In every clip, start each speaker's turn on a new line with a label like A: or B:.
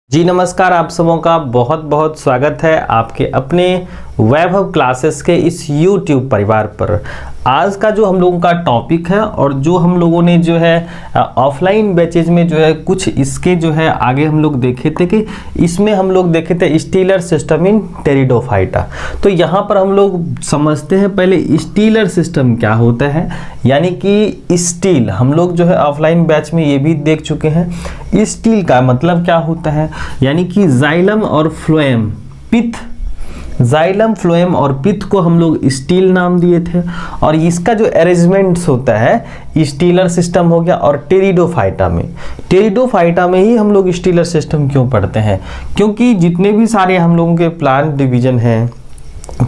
A: जी नमस्कार, आप सबों का बहुत बहुत स्वागत है आपके अपने वैभव क्लासेस के इस YouTube परिवार पर। आज का जो हम लोगों का टॉपिक है और जो हम लोगों ने जो है ऑफलाइन बैचेज में जो है कुछ इसके जो है आगे हम लोग देखे थे कि इसमें हम लोग देखे थे स्टीलर सिस्टम इन टेरिडोफाइटा। तो यहाँ पर हम लोग समझते हैं पहले स्टीलर सिस्टम क्या होता है, यानी कि स्टील हम लोग जो है ऑफलाइन बैच में ये भी देख चुके हैं। स्टील का मतलब क्या होता है, यानी कि जाइलम और फ्लोएम पित्त, जाइलम फ्लोएम और पित्त को हम लोग स्टील नाम दिए थे। और इसका जो अरेंजमेंट्स होता है स्टीलर सिस्टम हो गया। और टेरिडोफाइटा में ही हम लोग स्टीलर सिस्टम क्यों पढ़ते हैं, क्योंकि जितने भी सारे हम लोगों के प्लांट डिवीजन हैं,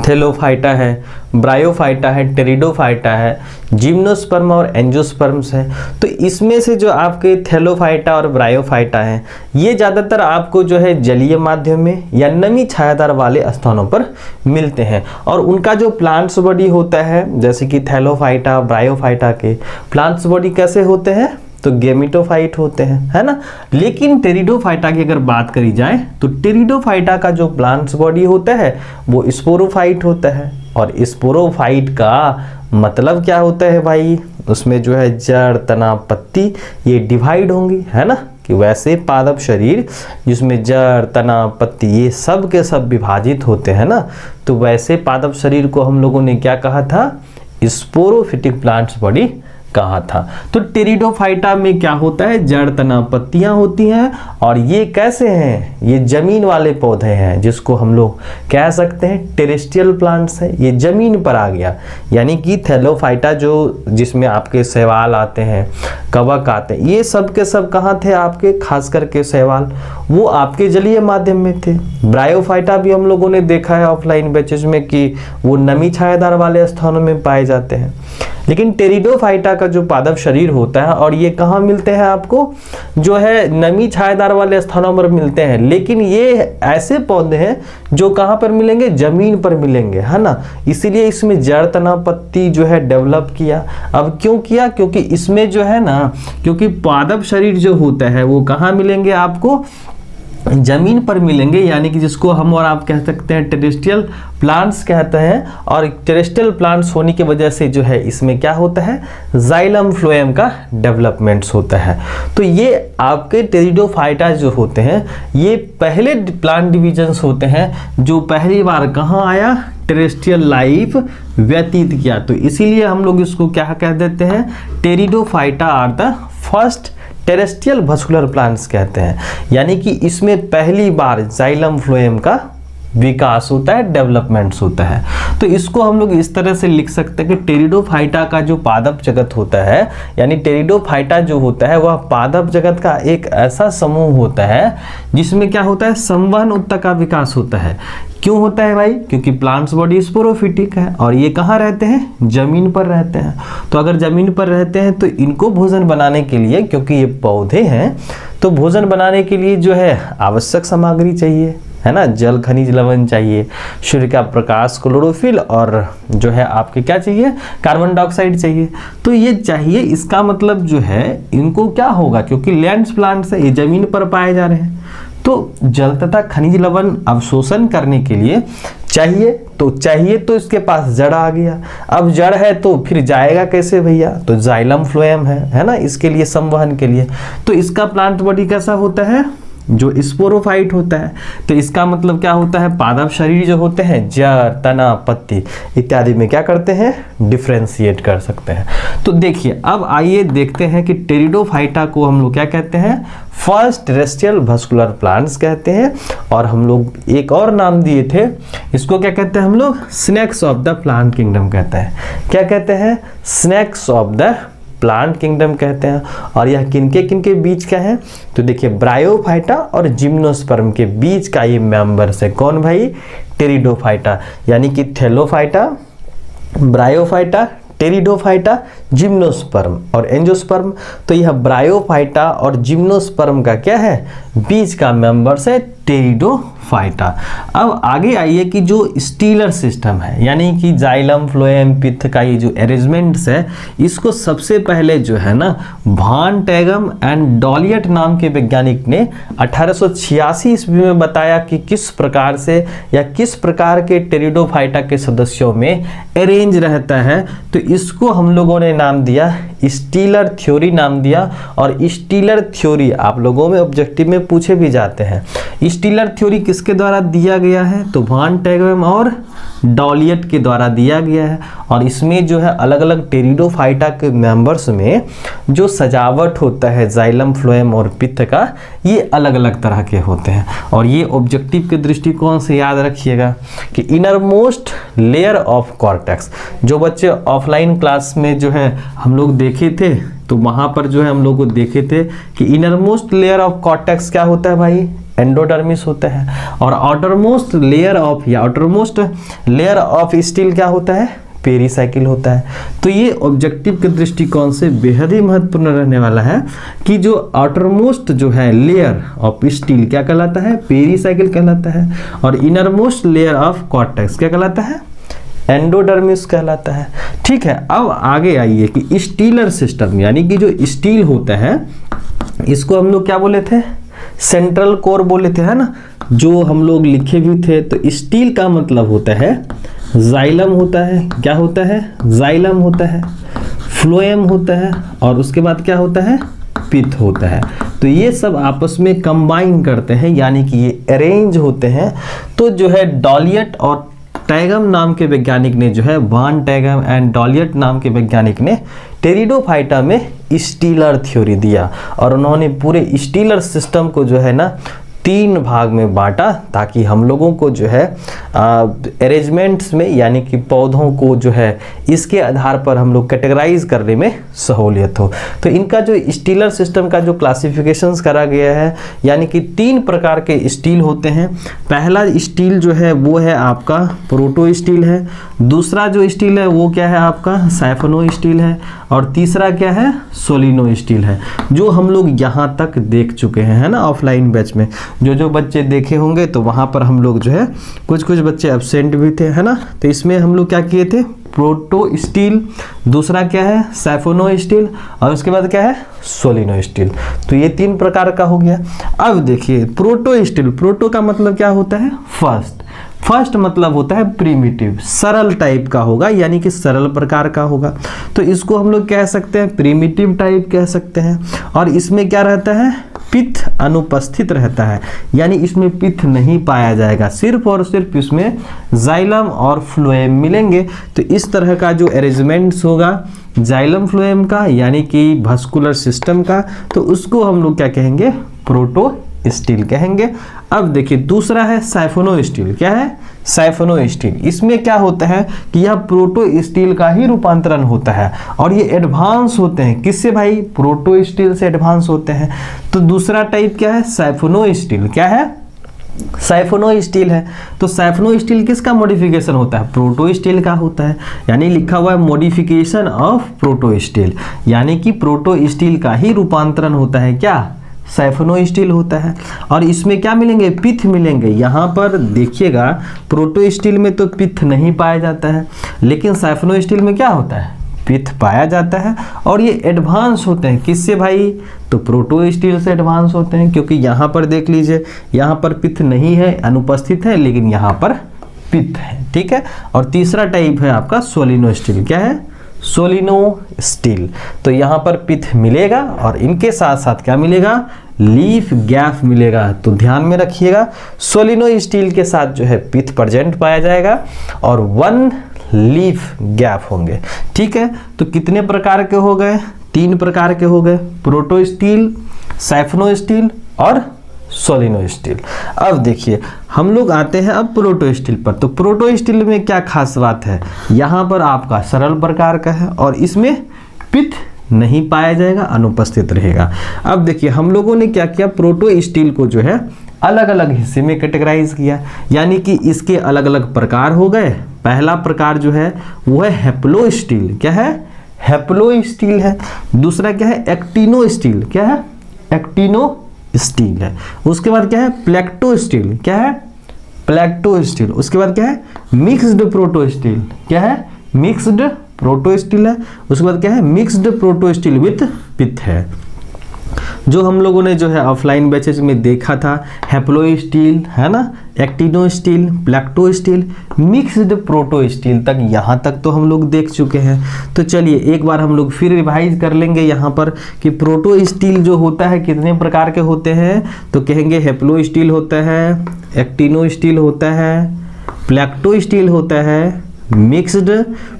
A: थैलोफाइटा है, ब्रायोफाइटा है, टेरिडोफाइटा है, जिम्नोस्पर्म और एंजियोस्पर्म्स है। तो इसमें से जो आपके थैलोफाइटा और ब्रायोफाइटा हैं ये ज़्यादातर आपको जो है जलीय माध्यम में या नमी छायादार वाले स्थानों पर मिलते हैं। और उनका जो प्लांट्स बॉडी होता है, जैसे कि थैलोफाइटा ब्रायोफाइटा के प्लांट्स बॉडी कैसे होते हैं, तो गेमिटोफाइट होते हैं, है ना। लेकिन टेरिडोफाइटा की अगर बात करी जाए तो टेरिडोफाइटा का जो प्लांट्स बॉडी होता है वो स्पोरोफाइट होता है। और स्पोरोफाइट का मतलब क्या होता है भाई, उसमें जो है जड़, तना, पत्ती ये डिवाइड होंगी, है ना। कि वैसे पादप शरीर जिसमें जड़, तना, पत्ती ये सब के सब विभाजित होते हैं ना, तो वैसे पादप शरीर को हम लोगों ने क्या कहा था, स्पोरोफिटिक प्लांट्स बॉडी कहा था। तो टेरिडोफाइटा में क्या होता है, जड़, तना, पत्तियां होती हैं। और ये कैसे हैं, ये जमीन वाले पौधे हैं, जिसको हम लोग कह सकते हैं टेरेस्ट्रियल प्लांट्स है। ये जमीन पर आ गया, यानी कि थैलोफाइटा जो जिसमें आपके शैवाल आते हैं, कवक आते हैं, ये सब के सब कहाँ थे आपके, खास करके शैवाल वो आपके जलीय माध्यम में थे। ब्रायोफाइटा भी हम लोगों ने देखा है ऑफलाइन बैचेज में कि वो नमी छायादार वाले स्थानों में पाए जाते हैं। लेकिन टेरिडोफाइटा का जो पादप शरीर होता है, और ये कहाँ मिलते हैं आपको, जो है नमी छायादार वाले स्थानों पर मिलते हैं। लेकिन ये ऐसे पौधे हैं जो कहाँ पर मिलेंगे, जमीन पर मिलेंगे, है ना। इसीलिए इसमें जड़, तना, पत्ती जो है डेवलप किया। अब क्यों किया, क्योंकि इसमें जो है ना, क्योंकि पादप शरीर जो होता है वो कहाँ मिलेंगे आपको, जमीन पर मिलेंगे, यानी कि जिसको हम और आप कह सकते हैं टेरेस्ट्रियल प्लांट्स कहते हैं। और टेरेस्ट्रियल प्लांट्स होने की वजह से जो है इसमें क्या होता है, जाइलम फ्लोएम का डेवलपमेंट्स होता है। तो ये आपके टेरिडोफाइटा जो होते हैं ये पहले प्लांट डिविजन्स होते हैं जो पहली बार कहाँ आया, टेरेस्ट्रियल लाइफ व्यतीत किया। तो इसीलिए हम लोग इसको क्या कह देते हैं, pteridophyta are the first terrestrial vascular plants कहते हैं। यानी कि इसमें पहली बार जाइलम फ्लोएम का विकास होता है, डेवलपमेंट्स होता है। तो इसको हम लोग इस तरह से लिख सकते हैं कि टेरिडोफाइटा का जो पादप जगत होता है, यानी टेरिडोफाइटा जो होता है वह पादप जगत का एक ऐसा समूह होता है जिसमें क्या होता है, संवहन ऊतक का विकास होता है। क्यों होता है भाई, क्योंकि प्लांट्स बॉडी स्पोरोफिटिक है और ये कहाँ रहते हैं, जमीन पर रहते हैं। तो अगर जमीन पर रहते हैं तो इनको भोजन बनाने के लिए, क्योंकि ये पौधे हैं, तो भोजन बनाने के लिए जो है आवश्यक सामग्री चाहिए, है ना। जल, खनिज, लवण चाहिए, सूर्य का प्रकाश, क्लोरोफिल, और जो है आपके क्या चाहिए, कार्बन डाइऑक्साइड चाहिए। तो ये चाहिए, इसका मतलब जो है इनको क्या होगा, क्योंकि लैंड्स प्लांट्स है, ये जमीन पर पाए जा रहे हैं, तो जल तथा खनिज लवण अवशोषण करने के लिए चाहिए। तो इसके पास जड़ आ गया। अब जड़ है तो फिर जाएगा कैसे भैया, तो जाइलम फ्लोएम है ना, इसके लिए संवहन के लिए। तो इसका प्लांट बॉडी कैसा होता है, जो स्पोरोफाइट होता है। तो इसका मतलब क्या होता है, पादप शरीर जो होते हैं जड़, तना, पत्ती इत्यादि में क्या करते हैं, डिफ्रेंशिएट कर सकते हैं। तो देखिए अब आइए देखते हैं कि टेरिडोफाइटा को हम लोग क्या कहते हैं, फर्स्ट टेरेस्ट्रियल वस्कुलर प्लांट्स कहते हैं। और हम लोग एक और नाम दिए थे, इसको क्या कहते हैं हम लोग, snacks of the plant kingdom कहते हैं। क्या कहते हैं, snacks of the plant kingdom कहते हैं। और यह किनके बीच का है, तो देखिए ब्रायोफाइटा और जिम्नोस्पर्म के बीच का ये मेंबर्स है। कौन भाई, टेरिडोफाइटा, यानी कि थैलोफाइटा, ब्रायोफाइटा, टेरिडोफाइटा, जिम्नोस्पर्म और एंजियोस्पर्म। तो यह ब्रायोफाइटा और जिम्नोस्पर्म का क्या है, बीच का मेंबर्स है टेरिडोफाइटा। फाइटा। अब आगे आइए कि जो स्टीलर सिस्टम है यानी कि जाइलम फ्लोएम पित्त का ये जो अरेंजमेंट्स है, इसको सबसे पहले जो है ना वान टैगम एंड डॉलियट नाम के वैज्ञानिक ने 1886 ईस्वी में बताया कि किस प्रकार से या किस प्रकार के टेरिडोफाइटा के सदस्यों में अरेंज रहता है। तो इसको हम लोगों ने नाम दिया स्टीलर थ्योरी नाम दिया। और स्टीलर थ्योरी आप लोगों में ऑब्जेक्टिव में पूछे भी जाते हैं। स्टीलर थ्योरी किसके द्वारा दिया गया है? तो वान टैगम और डॉलियट के द्वारा दिया गया है। और इसमें जो है अलग अलग टेरिडोफाइटा के मेंबर्स में जो सजावट होता है जाइलम फ्लोएम और पित्त का, ये अलग अलग तरह के होते हैं। और ये ऑब्जेक्टिव के दृष्टिकोण से याद रखिएगा कि इनरमोस्ट लेयर ऑफ कॉर्टेक्स, जो बच्चे ऑफलाइन क्लास में जो है हम लोग देखे थे, तो वहां पर जो है हम लोग को देखे थे कि इनरमोस्ट लेयर ऑफ कॉर्टेक्स क्या होता है भाई? एंडोडर्मिस होता है। और आउटरमोस्ट लेयर ऑफ या आउटरमोस्ट लेयर ऑफ स्टील क्या होता है? पेरीसाइकिल होता है। तो ये ऑब्जेक्टिव के दृष्टिकोण से बेहद ही महत्वपूर्ण रहने वाला है कि जो आउटरमोस्ट जो है लेयर ऑफ स्टील क्या कहलाता है? पेरीसाइकिल कहलाता है। और इनरमोस्ट लेयर ऑफ कॉर्टेक्स क्या कहलाता है? एंडोडर्मिस कहलाता है। ठीक है, अब आगे आइए कि स्टीलर सिस्टम यानी कि जो स्टील होता है, इसको हम लोग क्या बोले थे? सेंट्रल कोर बोले थे, है ना, जो हम लोग लिखे भी थे। तो स्टील का मतलब होता है जाइलम होता है। क्या होता है? जाइलम होता है, फ्लोएम होता है, और उसके बाद क्या होता है? पित्त होता है। तो ये सब आपस में कंबाइन करते हैं यानी कि ये अरेंज होते हैं। तो जो है डॉलियट और टैगम नाम के वैज्ञानिक ने जो है वान टैगम एंड डॉलियट नाम के वैज्ञानिक ने टेरिडोफाइटा में स्टीलर थ्योरी दिया। और उन्होंने पूरे स्टीलर सिस्टम को जो है ना 3 भाग में बांटा, ताकि हम लोगों को जो है अरेंजमेंट्स में यानी कि पौधों को जो है इसके आधार पर हम लोग कैटेगराइज करने में सहूलियत हो। तो इनका जो स्टीलर सिस्टम का जो क्लासिफिकेशंस करा गया है, यानी कि 3 प्रकार के स्टील होते हैं। पहला स्टील जो है वो है आपका प्रोटो स्टील है। दूसरा जो स्टील है वो क्या है आपका? साइफनो स्टील है। और तीसरा क्या है? सोलिनो स्टील है, जो हम लोग यहाँ तक देख चुके हैं, है ना, ऑफलाइन बैच में। जो बच्चे देखे होंगे तो वहाँ पर हम लोग जो है कुछ बच्चे एब्सेंट भी थे, है ना। तो इसमें हम लोग क्या किए थे? प्रोटो स्टील, दूसरा क्या है? साइफोनो स्टील, और उसके बाद क्या है? सोलिनो स्टील। तो ये 3 प्रकार का हो गया। अब देखिए प्रोटो स्टील, प्रोटो का मतलब क्या होता है? फर्स्ट मतलब होता है प्रिमिटिव, सरल टाइप का होगा, यानी कि सरल प्रकार का होगा। तो इसको हम लोग कह सकते हैं प्रिमिटिव टाइप कह सकते हैं। और इसमें क्या रहता है? पित्त अनुपस्थित रहता है, यानी इसमें पित्त नहीं पाया जाएगा, सिर्फ और सिर्फ इसमें जाइलम और फ्लोएम मिलेंगे। तो इस तरह का जो अरेंजमेंट्स होगा जाइलम फ्लोएम का यानी कि vascular सिस्टम का, तो उसको हम लोग क्या कहेंगे? प्रोटो स्टील कहेंगे। अब देखिए दूसरा है साइफोनो स्टील। क्या है? साइफोनो स्टील। इसमें क्या होता है कि यह प्रोटो स्टील का ही रूपांतरण होता है, और ये एडवांस होते हैं। किससे भाई? प्रोटो स्टील से एडवांस होते हैं। तो दूसरा टाइप क्या है? साइफोनो स्टील। क्या है? साइफोनो स्टील है। तो साइफोनो स्टील किसका मॉडिफिकेशन होता है? प्रोटो स्टील का होता है, यानी लिखा हुआ है मॉडिफिकेशन ऑफ प्रोटो स्टील, यानी कि प्रोटो स्टील का ही रूपांतरण होता है। क्या? साइफोनो स्टील होता है। और इसमें क्या मिलेंगे? पित्त मिलेंगे। यहाँ पर देखिएगा प्रोटो स्टील में तो पित्त नहीं पाया जाता है, लेकिन साइफोनो स्टील में क्या होता है? पित्त पाया जाता है। और ये एडवांस होते हैं। किससे भाई? तो प्रोटो स्टील से एडवांस होते हैं, क्योंकि यहाँ पर देख लीजिए, यहाँ पर पित्त नहीं है, अनुपस्थित है, लेकिन यहाँ पर पित्त है। ठीक है। और तीसरा टाइप है आपका सोलिनो स्टील। क्या है? सोलिनो स्टील। तो यहाँ पर पित्त मिलेगा, और इनके साथ साथ क्या मिलेगा? लीफ गैप मिलेगा। तो ध्यान में रखिएगा, सोलिनो स्टील के साथ जो है पित्त प्रेजेंट पाया जाएगा, और 1 लीफ गैप होंगे। ठीक है। तो कितने प्रकार के हो गए? 3 प्रकार के हो गए, प्रोटो स्टील, साइफोनो स्टील और सोलिनो स्टील। अब देखिए हम लोग आते हैं अब प्रोटो स्टील पर। तो प्रोटो स्टील में क्या खास बात है? यहाँ पर आपका सरल प्रकार का है, और इसमें पित्त नहीं पाया जाएगा, अनुपस्थित रहेगा। अब देखिए हम लोगों ने क्या किया? प्रोटो स्टील को जो है अलग अलग हिस्से में कैटेगराइज किया, यानी कि इसके अलग अलग प्रकार हो गए। पहला प्रकार जो है वो है हैप्लो स्टील। क्या है? हैप्लो स्टील है। दूसरा क्या है? Actino steel. क्या है? एक्टिनो स्टील है। उसके बाद क्या है? प्लेक्टो स्टील। क्या है? प्लेक्टो स्टील। उसके बाद क्या है, मिक्स्ड प्रोटो स्टील। क्या है, मिक्स्ड प्रोटो स्टील है। उसके बाद क्या है, मिक्स्ड प्रोटो स्टील विथ पिथ है। जो हम लोगों ने जो है ऑफलाइन बैचेस में देखा था, हैप्लो स्टील है ना, actinostele, plectostele, mixed protostele तक, यहाँ तक तो हम लोग देख चुके हैं। तो चलिए एक बार हम लोग फिर रिवाइज कर लेंगे यहाँ पर कि प्रोटो स्टील जो होता है कितने प्रकार के होते हैं। तो कहेंगे हैप्लो स्टील होता है, एक्टिनो स्टील होता है, प्लेक्टो स्टील होता है, मिक्स्ड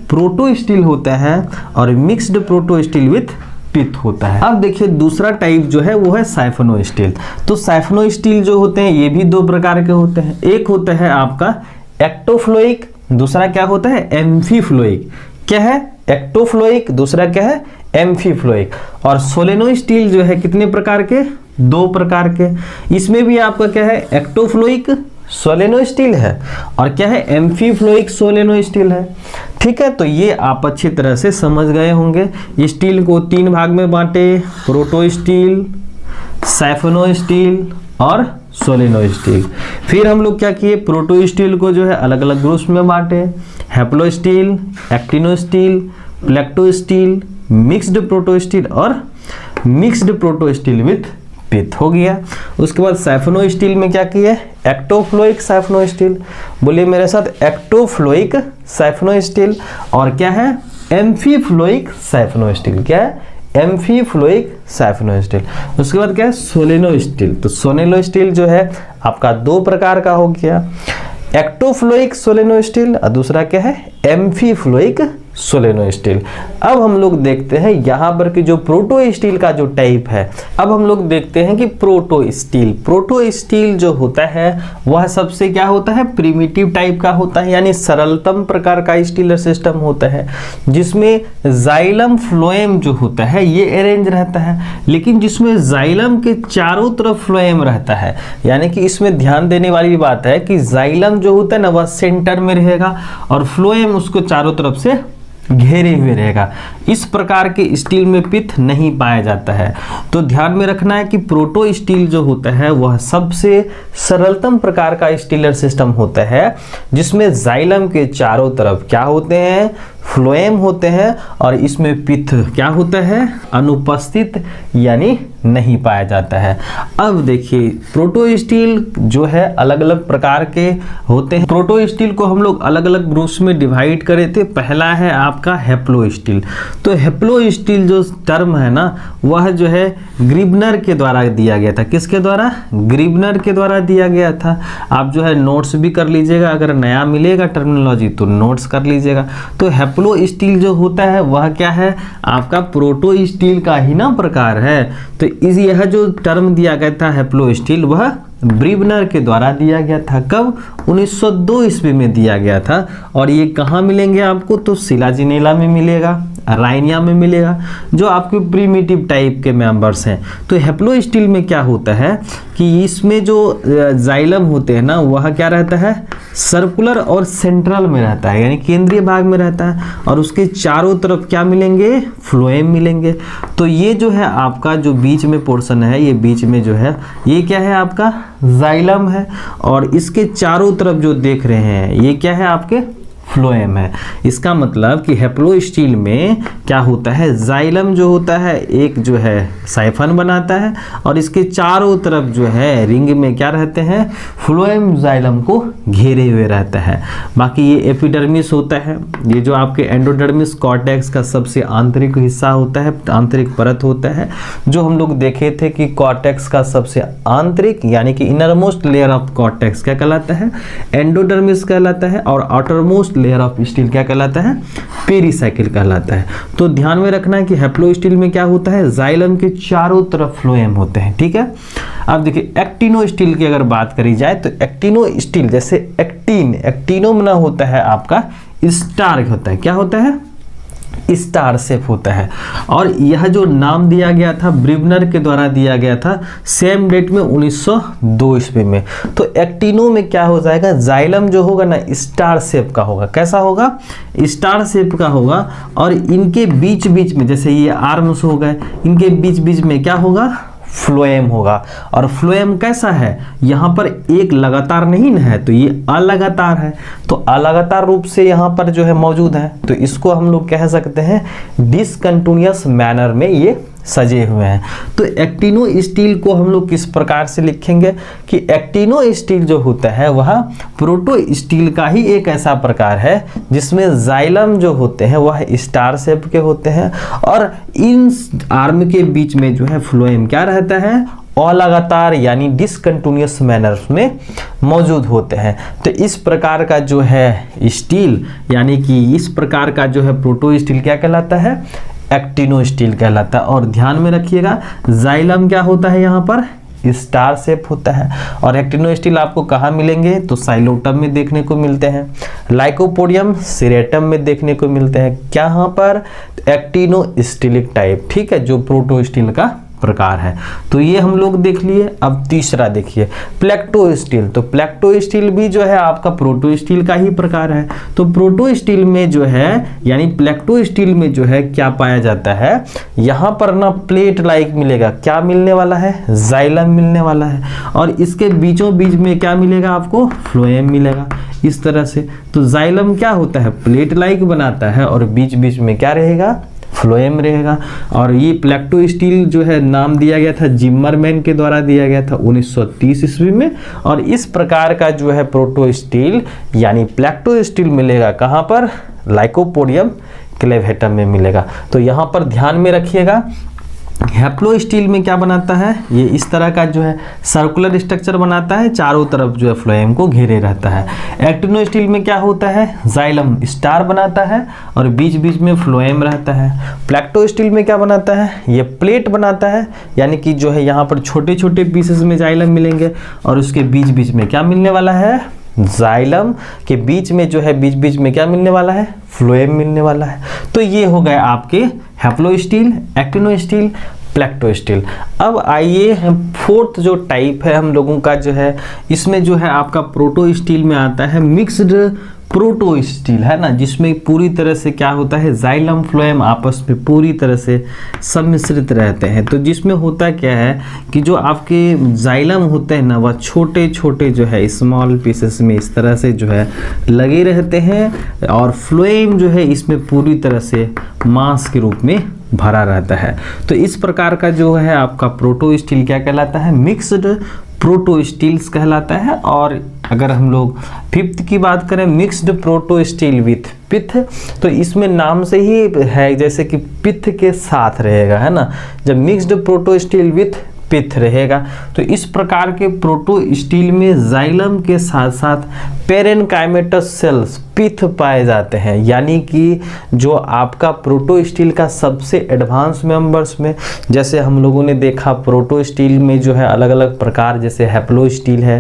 A: प्रोटो स्टील होता है और मिक्स्ड प्रोटो स्टील विथ पिथ होता है। अब देखिए दूसरा टाइप जो है वो है साइफनो स्टील। तो साइफनो स्टील जो होते हैं ये भी दो प्रकार के होते हैं। एक होता है आपका एक्टोफ्लोइक, दूसरा क्या होता है, एम्फीफ्लोइक। क्या है, एक्टोफ्लोइक, दूसरा क्या है, एम्फीफ्लोइक। और सोलेनो स्टील जो है कितने प्रकार के, दो प्रकार के। इसमें भी आपका क्या है, एक्टोफ्लोइक सोलेनो स्टील है और क्या है, एम्फीफ्लोइक सोलेनो स्टील है। ठीक है, तो ये आप अच्छी तरह से समझ गए होंगे। स्टील को तीन भाग में बांटे, प्रोटो स्टील, साइफनो स्टील और सोलेनो स्टील। फिर हम लोग क्या किए, प्रोटो स्टील को जो है अलग अलग ग्रुप्स में बांटे, haplostele, actinostele, plectostele, mixed protostele और mixed protostele with pith हो गया। उसके बाद साइफनो स्टील में क्या किए, एक्टोफ्लोइक साइफनो स्टील। बोलिए मेरे साथ, एक्टोफ्लोइक साइफनो स्टील। और क्या है, एम्फीफ्लोइक साइफनो स्टील। क्या है, एम्फीफ्लोइक साइफनो स्टील। उसके बाद क्या है, सोलेनो स्टील। तो सोलेनो स्टील जो है आपका दो प्रकार का हो गया, एक्टोफ्लोइक सोलेनो स्टील और दूसरा क्या है, एम्फीफ्लोइक सोलेनो स्टील। अब हम लोग देखते हैं यहाँ पर कि जो प्रोटो स्टील का जो टाइप है, अब हम लोग देखते हैं कि प्रोटो स्टील। प्रोटो स्टील जो होता है वह सबसे क्या होता है, प्रिमिटिव टाइप का होता है, यानी सरलतम प्रकार का स्टीलर सिस्टम होता है जिसमें जाइलम फ्लोएम जो होता है ये अरेंज रहता है, लेकिन जिसमें जाइलम के चारों तरफ फ्लोएम रहता है। यानी कि इसमें ध्यान देने वाली बात है कि जाइलम जो होता है ना वह सेंटर में रहेगा और फ्लोएम उसको चारों तरफ से घेरे हुए रहेगा। इस प्रकार के स्टील में पिथ नहीं पाया जाता है। तो ध्यान में रखना है कि प्रोटो स्टील जो होता है वह सबसे सरलतम प्रकार का स्टीलर सिस्टम होता है जिसमें जाइलम के चारों तरफ क्या होते हैं, फ्लोएम होते हैं और इसमें पिथ क्या होता है, अनुपस्थित यानी नहीं पाया जाता है। अब देखिए प्रोटो स्टील जो है अलग अलग प्रकार के होते हैं। प्रोटो स्टील को हम लोग अलग अलग ग्रुप्स में डिवाइड करे थे। पहला है आपका हैप्लो स्टील। तो हैप्लो स्टील जो टर्म है ना वह जो है ग्रिबनर के द्वारा दिया गया था। किसके द्वारा, ग्रिबनर के द्वारा दिया गया था। आप जो है नोट्स भी कर लीजिएगा, अगर नया मिलेगा टर्मिनोलॉजी तो नोट्स कर लीजिएगा। तो हैप्लो स्टील जो होता है वह क्या है, आपका प्रोटो स्टील का ही ना प्रकार है। तो यह जो टर्म दिया गया था हैप्लो स्टील वह ब्रिबनर के द्वारा दिया गया था। कब, 1902 ईस्वी में दिया गया था। और ये कहाँ मिलेंगे आपको, तो सिलाजिनेला में मिलेगा, राइनिया में मिलेगा, जो आपके प्रिमिटिव टाइप के मेंबर्स हैं। तो हैप्लो स्टील में क्या होता है कि इसमें जो जाइलम होते हैं ना वह क्या रहता है, सर्कुलर और सेंट्रल में रहता है, यानी केंद्रीय भाग में रहता है और उसके चारों तरफ क्या मिलेंगे, फ्लोएम मिलेंगे। तो ये जो है आपका जो बीच में पोर्शन है, ये बीच में जो है ये क्या है आपका जाइलम है और इसके चारों तरफ जो देख रहे हैं ये क्या है, आपके फ्लोएम है। इसका मतलब कि हैप्लो स्टील में क्या होता है, जाइलम जो होता है एक जो है साइफन बनाता है और इसके चारों तरफ जो है रिंग में क्या रहते हैं, फ्लोएम जाइलम को घेरे हुए रहता है। बाकी ये एपिडर्मिस होता है, ये जो आपके एंडोडर्मिस कॉर्टेक्स का सबसे आंतरिक हिस्सा होता है, आंतरिक परत होता है। जो हम लोग देखे थे कि कॉर्टेक्स का सबसे आंतरिक यानी कि इनरमोस्ट लेयर ऑफ कॉर्टेक्स क्या कहलाता है, एंडोडर्मिस कहलाता है और आउटरमोस्ट लेयर ऑफ स्टील क्या कहलाता है, पेरीसाइकिल कहलाता है। तो ध्यान में रखना है कि हैप्लो स्टील में क्या होता है, जाइलम के चारों तरफ फ्लोएम होते हैं। ठीक है, अब देखिए एक्टिनो स्टील की अगर बात करी जाए तो एक्टिनो स्टील जैसे एक्टिनो में होता है आपका स्टार होता है, क्या होता है, स्टार शेप होता है। और यह जो नाम दिया गया था ब्रिबनर के द्वारा दिया गया था सेम डेट में 1902 ईस्वी में। तो एक्टिनो में क्या हो जाएगा, जाइलम जो होगा ना स्टार शेप का होगा। कैसा होगा, स्टार शेप का होगा और इनके बीच बीच में जैसे ये आर्म्स हो गए, इनके बीच बीच में क्या होगा, फ्लोएम होगा। और फ्लोएम कैसा है, यहाँ पर एक लगातार नहीं है, तो ये अलगातार है, तो अलगातार रूप से यहाँ पर जो है मौजूद है, तो इसको हम लोग कह सकते हैं डिसकंटिन्यूअस मैनर में ये सजे हुए हैं। तो एक्टिनो स्टील को हम लोग किस प्रकार से लिखेंगे कि एक्टिनो स्टील जो होता है वह प्रोटो स्टील का ही एक ऐसा प्रकार है जिसमें जाइलम जो होते हैं वह स्टार शेप के होते हैं और इन आर्म के बीच में जो है फ्लोएम क्या रहता है, अलगातार यानी डिसकंटिन्यूअस मैनर में मौजूद होते हैं। तो इस प्रकार का जो है स्टील यानी कि इस प्रकार का जो है प्रोटो स्टील क्या कहलाता है, एक्टिनो स्टील कहलाता है। और ध्यान में रखिएगा जाइलम क्या होता है, यहाँ पर स्टार शेप होता है। और एक्टिनो स्टील आपको कहाँ मिलेंगे, तो साइलोटम में देखने को मिलते हैं, लाइकोपोडियम सिरेटम में देखने को मिलते हैं, क्या यहाँ पर एक्टिनो स्टीलिक टाइप, ठीक है, जो प्रोटो स्टील का प्रकार है। तो ये हम लोग देख लिए। अब तीसरा देखिए प्लेक्टो स्टील। तो प्लेक्टो स्टील भी जो है आपका प्रोटो स्टील का ही प्रकार है। तो प्रोटो स्टील में जो है यानी प्लेक्टो स्टील में जो है क्या पाया जाता है, यहाँ पर ना प्लेट लाइक मिलेगा, क्या मिलने वाला है, जाइलम मिलने वाला है, और इसके बीचों बीच में क्या मिलेगा आपको, फ्लोएम मिलेगा इस तरह से। तो जाइलम क्या होता है, प्लेट लाइक बनाता है और बीच बीच में क्या रहेगा, फ्लोएम रहेगा। और ये प्लेक्टो स्टील जो है नाम दिया गया था जिम्मरमैन के द्वारा दिया गया था 1930 ईस्वी में। और इस प्रकार का जो है प्रोटो स्टील यानी प्लेक्टो स्टील मिलेगा कहाँ पर, लाइकोपोडियम क्लेवेटम में मिलेगा। तो यहाँ पर ध्यान में रखिएगा हैप्लो स्टील में क्या बनाता है, ये इस तरह का जो है सर्कुलर स्ट्रक्चर बनाता है, चारों तरफ जो है फ्लोएम को घेरे रहता है। एक्टिनो स्टील में क्या होता है, जाइलम स्टार बनाता है और बीच बीच में फ्लोएम रहता है। प्लेक्टो स्टील में क्या बनाता है, ये प्लेट बनाता है, यानी कि जो है यहाँ पर छोटे छोटे पीसेस में जाइलम मिलेंगे और उसके बीच बीच में क्या मिलने वाला है, जाइलम के बीच में जो है बीच बीच में क्या मिलने वाला है, फ्लोएम मिलने वाला है। तो ये हो गए आपके haplostele, actinostele, plectostele. अब आइए फोर्थ जो टाइप है हम लोगों का जो है, इसमें जो है आपका प्रोटो स्टील में आता है मिक्स्ड प्रोटो स्टील, है ना, जिसमें पूरी तरह से क्या होता है, जाइलम फ्लोएम आपस में पूरी तरह से सम्मिश्रित रहते हैं। तो जिसमें होता क्या है कि जो आपके जाइलम होते हैं ना वह छोटे छोटे जो है स्मॉल पीसेस में इस तरह से जो है लगे रहते हैं और फ्लोएम जो है इसमें पूरी तरह से मास के रूप में भरा रहता है। तो इस प्रकार का जो है आपका प्रोटो स्टील क्या कहलाता है, मिक्स्ड प्रोटो स्टील्स कहलाता है। और अगर हम लोग फिफ्थ की बात करें मिक्स्ड प्रोटो स्टील विथ पिथ, तो इसमें नाम से ही है जैसे कि पिथ के साथ रहेगा, है ना, जब मिक्स्ड प्रोटो स्टील विथ पिथ रहेगा। तो इस प्रकार के प्रोटो स्टील में जाइलम के साथ साथ पेरेनकाइमेटस सेल्स पिथ पाए जाते हैं, यानी कि जो आपका प्रोटो स्टील का सबसे एडवांस मेंबर्स में जैसे हम लोगों ने देखा प्रोटो स्टील में जो है अलग अलग प्रकार, जैसे हैप्लो स्टील है,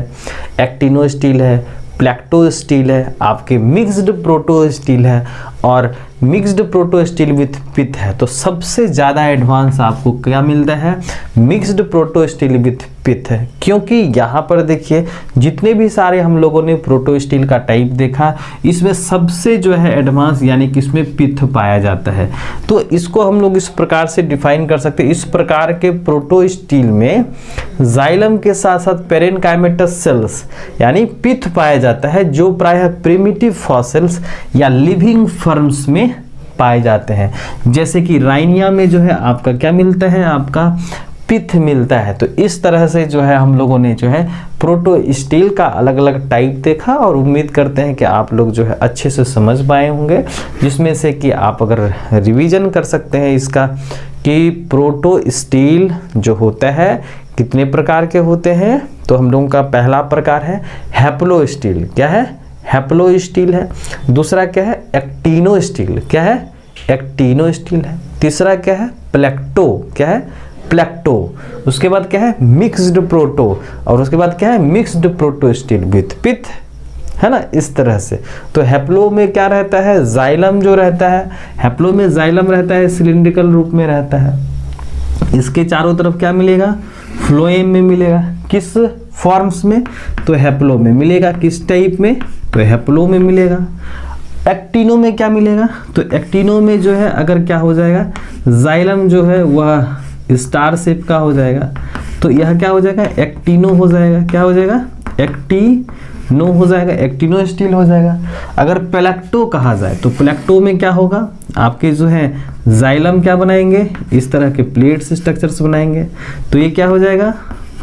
A: एक्टिनो स्टील है, प्लेक्टो स्टील है, आपके मिक्स्ड प्रोटो स्टील है और मिक्स्ड प्रोटो स्टील विथ पिथ है। तो सबसे ज़्यादा एडवांस आपको क्या मिलता है, मिक्स्ड प्रोटो स्टील विथ पिथ है, क्योंकि यहाँ पर देखिए जितने भी सारे हम लोगों ने प्रोटो स्टील का टाइप देखा इसमें सबसे जो है एडवांस यानी कि इसमें पिथ पाया जाता है। तो इसको हम लोग इस प्रकार से डिफाइन कर सकते हैं, इस प्रकार के प्रोटो स्टील में जाइलम के साथ साथ पेरेनकाइमेटस सेल्स यानी पिथ पाया जाता है, जो प्रायः प्रिमिटिव फॉसिल्स या लिविंग फर्म्स में पाए जाते हैं। जैसे कि राइनिया में जो है आपका क्या मिलता है, आपका पिथ मिलता है। तो इस तरह से जो है हम लोगों ने जो है प्रोटो स्टील का अलग अलग टाइप देखा और उम्मीद करते हैं कि आप लोग जो है अच्छे से समझ पाए होंगे, जिसमें से कि आप अगर रिवीजन कर सकते हैं इसका कि प्रोटो स्टील जो होता है कितने प्रकार के होते हैं। तो हम लोगों का पहला प्रकार है हैप्लो स्टील, क्या है, हैप्लो स्टील है। दूसरा क्या है, एक्टिनो स्टील, क्या है, एक्टिनो स्टील है। तीसरा क्या है, प्लेक्टो, क्या है, प्लेक्टो। उसके बाद क्या है, मिक्स्ड प्रोटो, और उसके बाद क्या है, मिक्स्ड प्रोटो स्टील विथ पिथ, है ना, इस तरह से। तो हैप्लो में क्या रहता है, जाइलम जो रहता है, हैप्लो में जाइलम रहता है, सिलिंड्रिकल रूप में रहता है। इसके चारों तरफ क्या मिलेगा, फ्लोएम में मिलेगा, किस फॉर्म्स में, तो हैप्लो में मिलेगा। किस टाइप में, तो हैप्लो में मिलेगा। एक्टिनो में क्या मिलेगा, तो एक्टिनो में जो है अगर क्या हो जाएगा, जाइलम जो है वह स्टार शेप का हो जाएगा, तो यह क्या हो जाएगा, एक्टिनो हो जाएगा। क्या हो जाएगा, एक्टिनो हो जाएगा, एक्टिनो स्टील हो जाएगा। अगर प्लेक्टो कहा जाए तो प्लेक्टो में क्या होगा, आपके जो है जाइलम क्या बनाएंगे, इस तरह के प्लेट्स स्ट्रक्चर्स बनाएंगे, तो ये क्या हो जाएगा,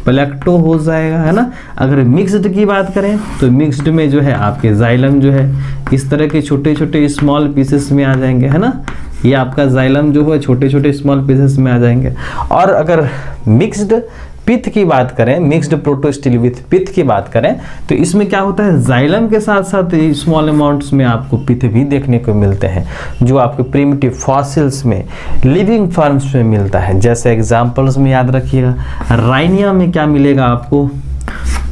A: प्लेक्टो हो जाएगा, है ना। अगर मिक्स्ड की बात करें तो मिक्स्ड में जो है आपके जाइलम जो है इस तरह के छोटे छोटे स्मॉल पीसेस में आ जाएंगे, है ना। ये आपका जाइलम जो है छोटे छोटे स्मॉल पीसेस में आ जाएंगे। और अगर मिक्स्ड पिथ की बात करें, मिक्स्ड प्रोटो स्टील विथ पिथ की बात करें, तो इसमें क्या होता है, जाइलम के साथ साथ स्मॉल अमाउंट्स में आपको पिथ भी देखने को मिलते हैं, जो आपके प्रिमिटिव फॉसिल्स में, लिविंग फॉर्म्स में मिलता है। जैसे एग्जांपल्स में याद रखिएगा, राइनिया में क्या मिलेगा आपको,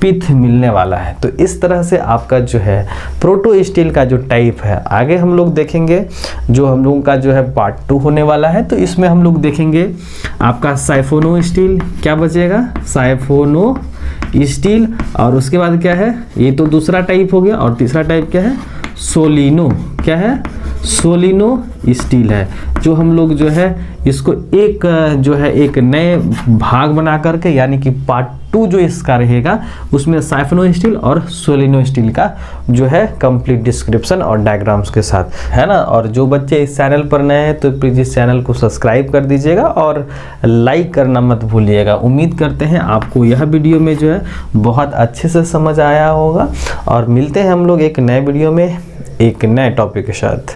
A: पिथ मिलने वाला है। तो इस तरह से आपका जो है प्रोटो स्टील का जो टाइप है, आगे हम लोग देखेंगे, जो हम लोगों का जो है पार्ट 2 होने वाला है, तो इसमें हम लोग देखेंगे आपका साइफोनो स्टील, क्या बचेगा, साइफोनो स्टील। और उसके बाद क्या है, ये तो दूसरा टाइप हो गया, और तीसरा टाइप क्या है, सोलिनो, क्या है, सोलिनो स्टील है, जो हम लोग जो है इसको एक जो है एक नए भाग बना करके, यानी कि पार्ट 2 जो इसका रहेगा उसमें साइफोनो स्टील और सोलिनो स्टील का जो है कंप्लीट डिस्क्रिप्शन और डायग्राम्स के साथ, है ना। और जो बच्चे इस चैनल पर नए हैं तो प्लीज़ इस चैनल को सब्सक्राइब कर दीजिएगा और लाइक करना मत भूलिएगा। उम्मीद करते हैं आपको यह वीडियो में जो है बहुत अच्छे से समझ आया होगा, और मिलते हैं हम लोग एक नए वीडियो में एक नए टॉपिक के साथ।